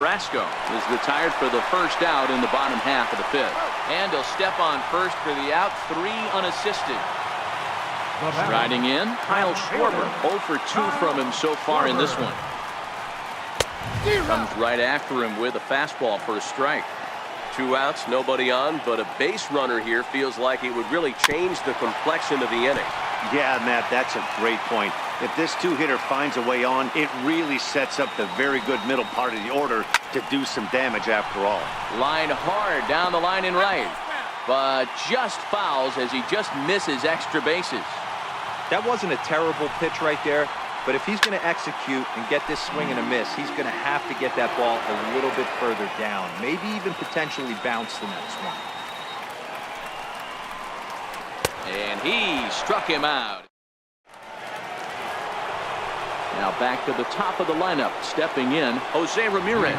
Carrasco is retired for the first out in the bottom half of the fifth. And he'll step on first for the out, 3 unassisted. Riding in, Kyle Schwarber, 0 for 2 from him so far in this one. Comes right after him with a fastball for a strike. 2 outs, nobody on, but a base runner here feels like it would really change the complexion of the inning. Yeah, Matt, that's a great point. If this 2-hitter finds a way on, it really sets up the very good middle part of the order to do some damage after all. Line hard down the line in right, but just fouls as he just misses extra bases. That wasn't a terrible pitch right there, but if he's going to execute and get this swing and a miss, he's going to have to get that ball a little bit further down, maybe even potentially bounce the next one. And he struck him out. Now back to the top of the lineup, stepping in, Jose Ramirez.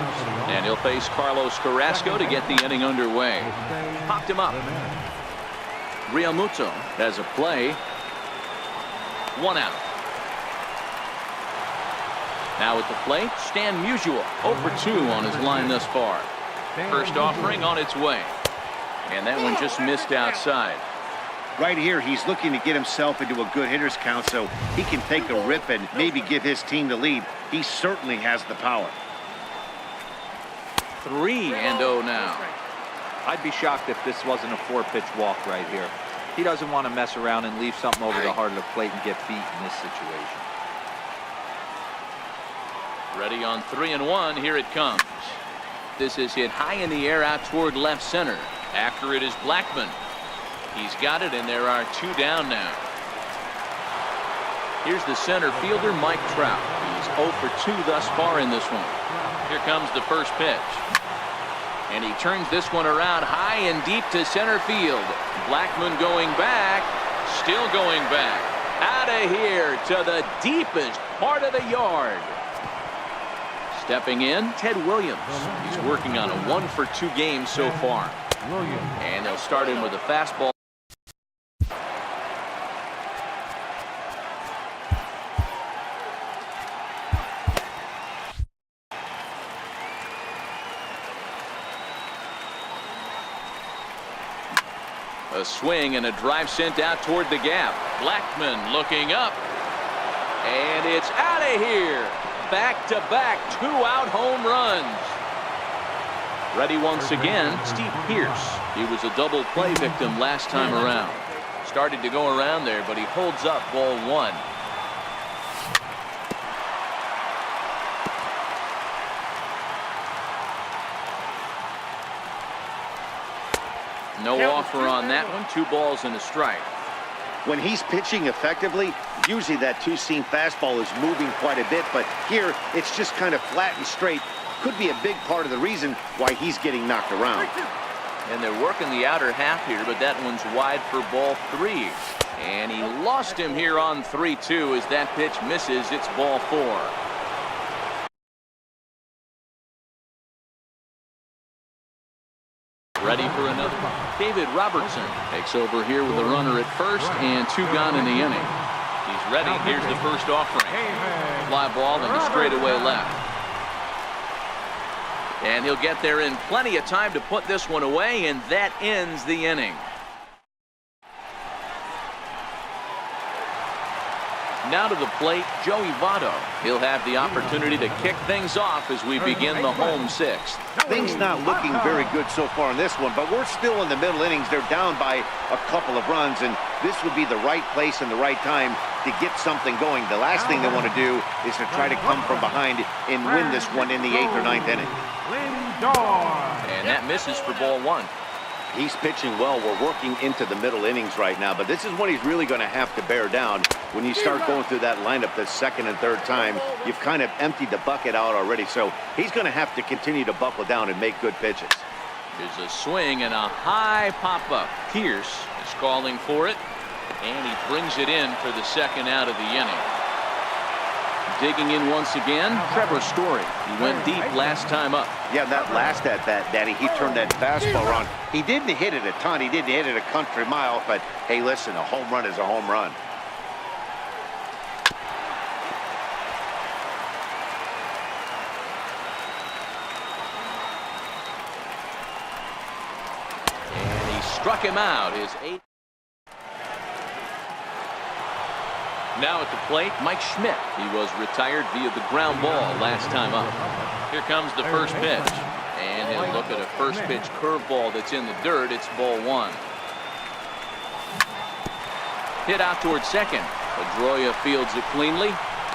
And he'll face Carlos Carrasco to get the inning underway. Popped him up. Real Muto has a play. 1 out. Now at the plate, Stan Musial, 0 for 2 on his line thus far. First offering on its way. And that one just missed outside. Right here, he's looking to get himself into a good hitter's count so he can take a rip and maybe give his team the lead. He certainly has the power. 3-0 now. I'd be shocked if this wasn't a 4-pitch walk right here. He doesn't want to mess around and leave something over the heart of the plate and get beat in this situation. Ready on 3-1. Here it comes. This is hit high in the air out toward left center. After it is Blackmon. He's got it, and there are 2 down now. Here's the center fielder, Mike Trout. He's 0 for 2 thus far in this one. Here comes the first pitch. And he turns this one around high and deep to center field. Blackmon going back, still going back. Out of here to the deepest part of the yard. Stepping in, Ted Williams. He's working on a 1 for 2 game so far. And they'll start him with a fastball. A swing and a drive sent out toward the gap. Blackmon looking up. And it's out of here. Back-to-back 2-out home runs. Ready once again, Steve Pearce. He was a double play victim last time around. Started to go around there, but he holds up ball 1. No offer on that one. 2 balls and a strike. When he's pitching effectively, usually that 2-seam fastball is moving quite a bit, but here it's just kind of flat and straight. Could be a big part of the reason why he's getting knocked around. And they're working the outer half here, but that one's wide for ball 3. And he lost him here on 3-2 as that pitch misses. It's ball 4. Ready for another. David Robertson takes over here with a runner at first and 2 gone in the inning. He's ready. Here's the first offering. Fly ball into straightaway left. And he'll get there in plenty of time to put this one away, and that ends the inning. Now to the plate, Joey Votto. He'll have the opportunity to kick things off as we begin the home 6th. Things not looking very good so far in this one, but we're still in the middle innings. They're down by a couple of runs, and this would be the right place and the right time to get something going. The last thing they want to do is to try to come from behind and win this one in the 8th or 9th inning. And that misses for ball 1. He's pitching well. We're working into the middle innings right now, but this is when he's really going to have to bear down. When you start going through that lineup the 2nd and 3rd time, you've kind of emptied the bucket out already, so he's going to have to continue to buckle down and make good pitches. There's a swing and a high pop-up. Pierce is calling for it, and he brings it in for the 2nd out of the inning. Digging in once again, Trevor Story. He went deep last time up. Yeah, that last at-bat, Daddy, he turned that fastball around. He didn't hit it a ton. He didn't hit it a country mile, but hey, listen, a home run is a home run. struck him out. His 8th. Now at the plate, Mike Schmidt. He was retired via the ground ball last time up. Here comes the first pitch. And he'll look at a first pitch curveball that's in the dirt. It's ball 1. Hit out towards second. Pedroia fields it cleanly.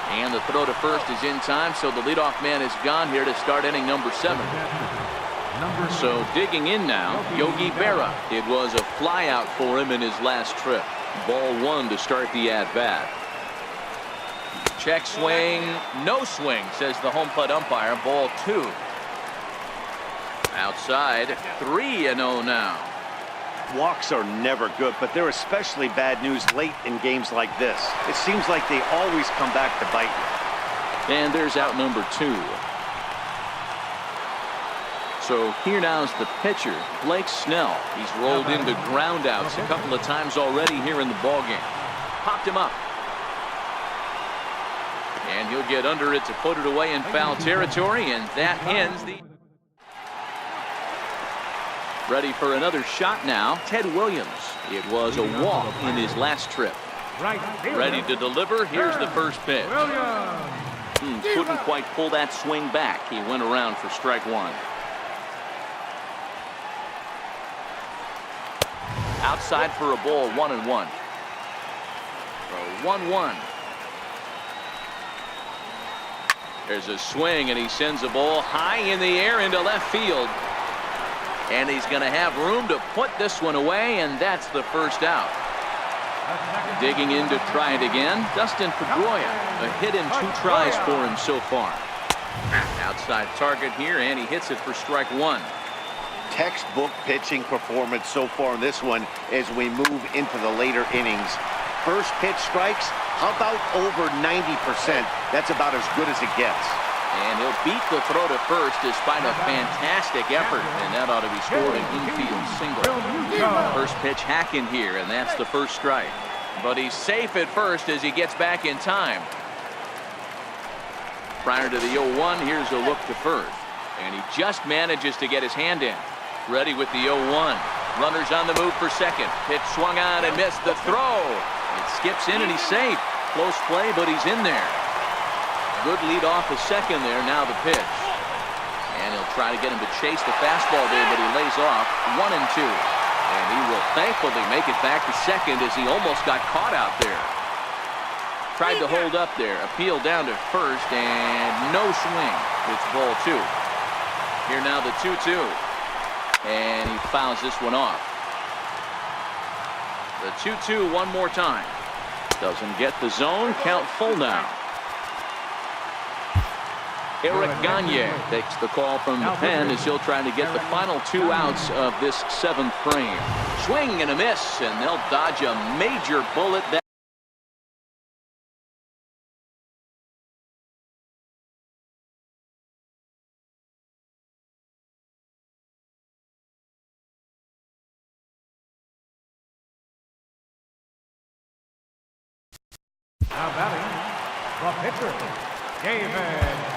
And the throw to first is in time, so the leadoff man is gone here to start inning number 7. So digging in now, Yogi Berra. It was a flyout for him in his last trip. Ball 1 to start the at-bat. Check swing, no swing, says the home plate umpire. Ball 2. Outside, 3-0 now. Walks are never good, but they're especially bad news late in games like this. It seems like they always come back to bite you. And there's out number 2. So here now is the pitcher, Blake Snell. He's rolled into groundouts a couple of times already here in the ballgame. Popped him up. And he'll get under it to put it away in foul territory, and that ends the... Ready for another shot now, Ted Williams. It was a walk in his last trip. Ready to deliver. Here's the first pitch. Couldn't quite pull that swing back. He went around for strike 1. Outside for a ball, 1-1. 1-1. There's a swing, and he sends a ball high in the air into left field. And he's going to have room to put this one away, and that's the first out. Digging in to try it again, Dustin Pedroia. A hit in 2 tries for him so far. Outside target here, and he hits it for strike 1. Textbook pitching performance so far in this one as we move into the later innings. First pitch strikes, how about over 90%? That's about as good as it gets. And he'll beat the throw to first despite a fantastic effort, and that ought to be scored an infield single. First pitch hack in here, and that's the first strike. But he's safe at first as he gets back in time. Prior to the 0-1, here's a look to first, and he just manages to get his hand in. Ready with the 0-1. Runners on the move for second. Pitch swung on and missed the throw. It skips in and he's safe. Close play, but he's in there. Good lead off the second there. Now the pitch. And he'll try to get him to chase the fastball there, but he lays off 1-2. And he will thankfully make it back to second as he almost got caught out there. Tried to hold up there. Appeal down to first, and no swing. It's ball 2. Here now the 2-2. And he fouls this one off. The 2-2 one more time. Doesn't get the zone. Count full now. Eric Gagne takes the call from the pen as he'll try to get the final 2 outs of this 7th frame. Swing and a miss, and they'll dodge a major bullet. Now batting, the pitcher, David.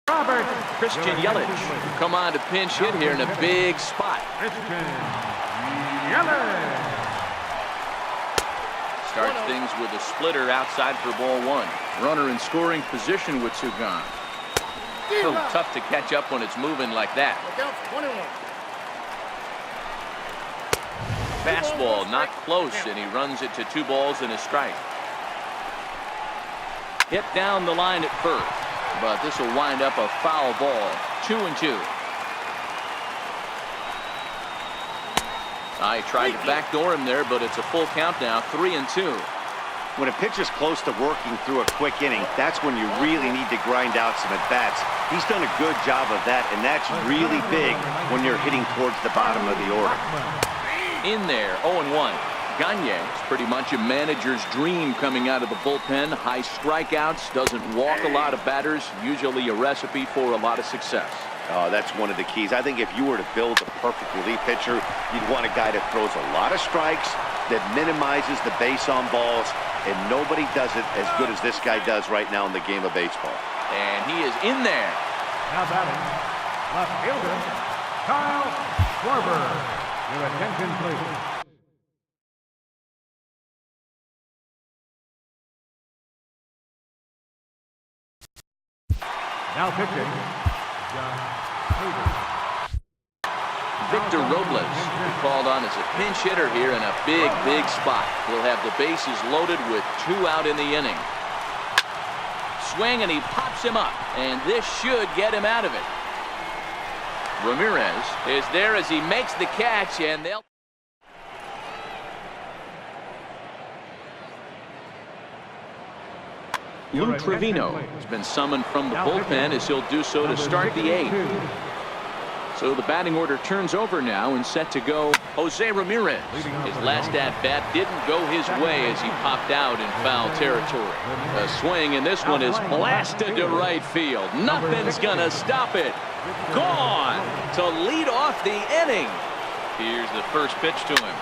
Robert Christian Yelich come on to pinch hit here in a big spot. Christian Yelich. Starts things with a splitter outside for ball 1. Runner in scoring position with 2 gone. So tough to catch up when it's moving like that. Fastball not close, and he runs it to 2 balls and a strike. Hit down the line at first, but this will wind up a foul ball. 2-2. I tried to backdoor him there, but it's a full count now. 3-2. When a pitcher's close to working through a quick inning, that's when you really need to grind out some at-bats. He's done a good job of that, and that's really big when you're hitting towards the bottom of the order. In there, 0-1. Gagne is pretty much a manager's dream coming out of the bullpen. High strikeouts, doesn't walk a lot of batters, usually a recipe for a lot of success. That's one of the keys. I think if you were to build a perfect relief pitcher, you'd want a guy that throws a lot of strikes, that minimizes the base on balls, and nobody does it as good as this guy does right now in the game of baseball. And he is in there. Now batting, left fielder, Kyle Schwarber. Your attention, please. Now pitching, John Hader. Victor Robles called on as a pinch hitter here in a big spot. He'll have the bases loaded with 2 out in the inning. Swing, and he pops him up, and this should get him out of it. Ramirez is there as he makes the catch, and they'll... Lou Trevino has been summoned from the bullpen as he'll do so to start the 8th. So the batting order turns over now and set to go Jose Ramirez. His last at-bat didn't go his way as he popped out in foul territory. A swing, and this one is blasted to right field. Nothing's gonna stop it. Gone to lead off the inning. Here's the first pitch to him.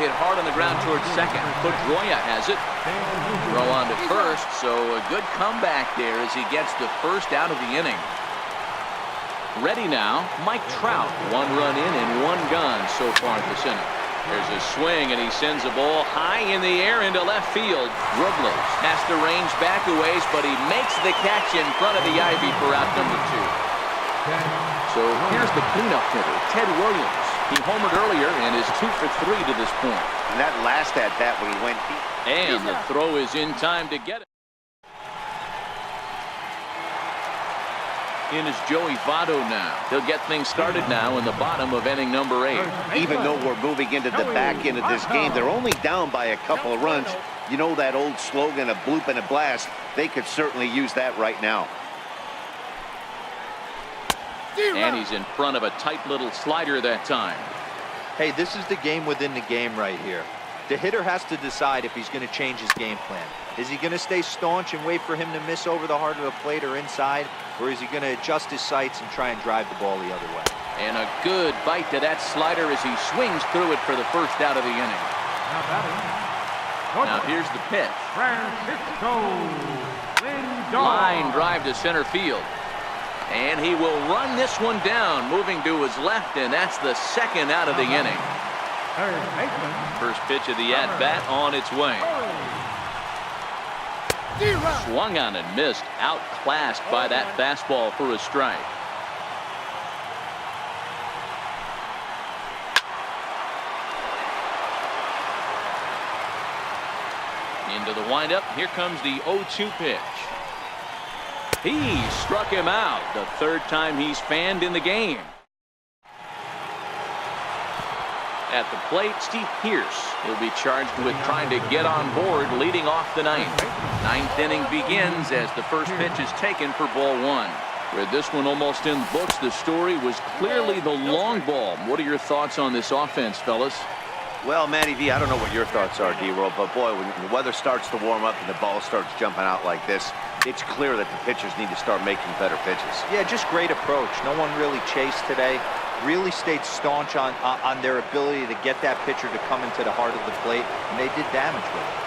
Hit hard on the ground towards second. Pedroia has it. Throw on to first, so a good comeback there as he gets the first out of the inning. Ready now, Mike Trout. 1 run in and 1 gone so far this inning. There's a swing, and he sends a ball high in the air into left field. Robles has to range back a ways, but he makes the catch in front of the ivy for out number 2. So here's the cleanup hitter, Ted Williams. He homered earlier and is 2 for 3 to this point. And that last at-bat when he went deep. And the throw is in time to get it. In is Joey Votto now. He'll get things started now in the bottom of inning number 8. Even though we're moving into the back end of this game, they're only down by a couple of runs. You know that old slogan, a bloop and a blast? They could certainly use that right now. And he's in front of a tight little slider that time. Hey, this is the game within the game right here. The hitter has to decide if he's going to change his game plan. Is he going to stay staunch and wait for him to miss over the heart of the plate or inside? Or is he going to adjust his sights and try and drive the ball the other way? And a good bite to that slider as he swings through it for the first out of the inning. Now batting, Now here's the pitch. Francisco Lindor. Line drive to center field. And he will run this one down, moving to his left, and that's the second out of the inning. Third baseman, First pitch of the at-bat on its way. Swung on and missed, outclassed by that fastball for a strike. Into the windup, here comes the 0-2 pitch. He struck him out, the 3rd time he's fanned in the game. At the plate, Steve Pearce. He'll be charged with trying to get on board leading off the 9th. 9th inning begins as the first pitch is taken for ball 1. With this one almost in the books, the story was clearly the long ball. What are your thoughts on this offense, fellas? Well, Matty V, I don't know what your thoughts are, D-Roll, but boy, when the weather starts to warm up and the ball starts jumping out like this, it's clear that the pitchers need to start making better pitches. Yeah, just great approach. No one really chased today. Really stayed staunch on their ability to get that pitcher to come into the heart of the plate, and they did damage with it.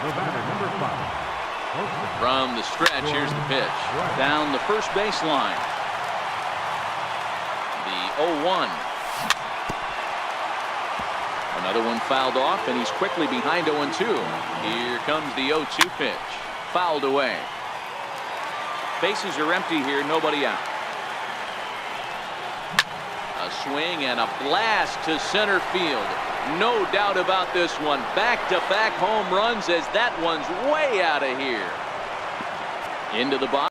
the batter, number 5. From the stretch, here's the pitch. Down the first baseline. The 0-1. Another one fouled off, and he's quickly behind 0-2. Here comes the 0-2 pitch. Fouled away. Bases are empty here, nobody out. A swing and a blast to center field. No doubt about this one. Back-to-back home runs as that one's way out of here. Into the box.